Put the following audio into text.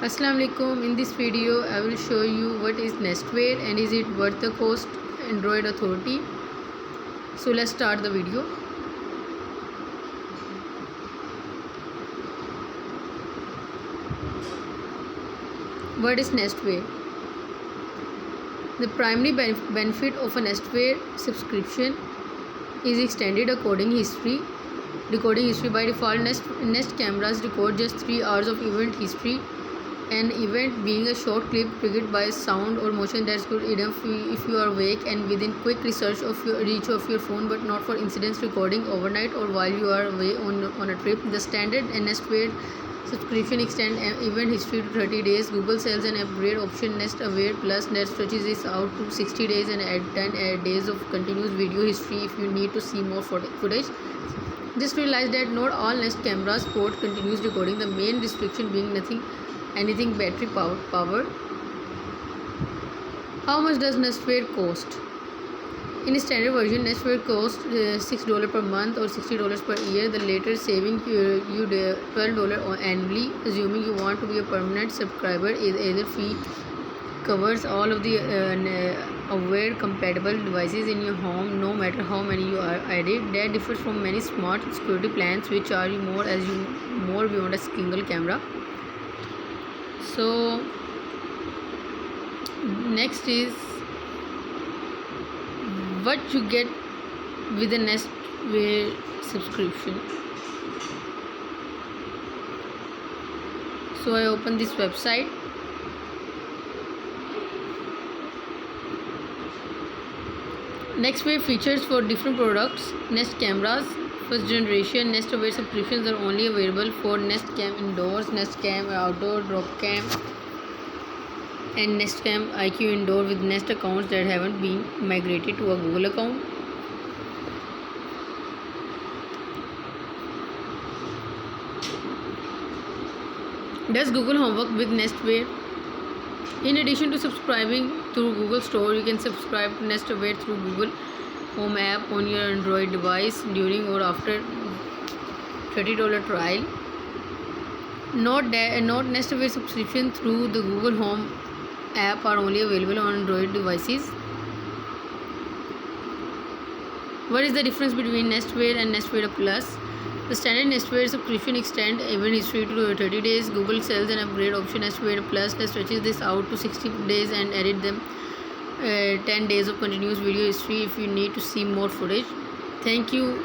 Assalamu alaikum. In this video I will show you what is Nestware and is it worth the cost. Android Authority. So let's start the video. What is Nestware? The primary benefit of a Nestware subscription is extended recording history. By default, Nest cameras record just 3 hours of event history. An event being a short clip triggered by sound or motion that's good enough if you are awake and within quick reach of your phone, but not for incidents recording overnight or while you are away on a trip. The standard Nestware subscription extends event history to 30 days. Google sells an upgrade option, Nest Aware Plus, that stretches this out to 60 days and add 10 days of continuous video history if you need to see more footage. Just realize that not all Nest cameras support continuous recording, the main restriction being anything battery powered. How much does Nestware cost? In a standard version, Nestware costs $6 per month or $60 per year. The latter saving you $12 annually, assuming you want to be a permanent subscriber. Either fee covers all of the Aware compatible devices in your home, no matter how many you are added. That differs from many smart security plans which charge you more beyond a single camera. So next is what you get with a Nestware subscription. So I open this website. Nestware features for different products. Nest cameras. First generation Nest Aware subscriptions are only available for Nest Cam Indoors, Nest Cam Outdoor, Drop Cam, and Nest Cam IQ Indoor with Nest accounts that haven't been migrated to a Google account. Does Google Home work with Nestware? In addition to subscribing through Google Store, you can subscribe to Nest Aware through Google Home app on your Android device during or after $30 trial. Not Nest Aware subscription through the Google Home app are only available on Android devices. What is the difference between Nestware and Nestware Plus? The standard Nestware subscription extends event history to 30 days. Google sells an upgrade option, Nestware Plus, that stretches this out to 60 days and added them 10 days of continuous video history if you need to see more footage. Thank you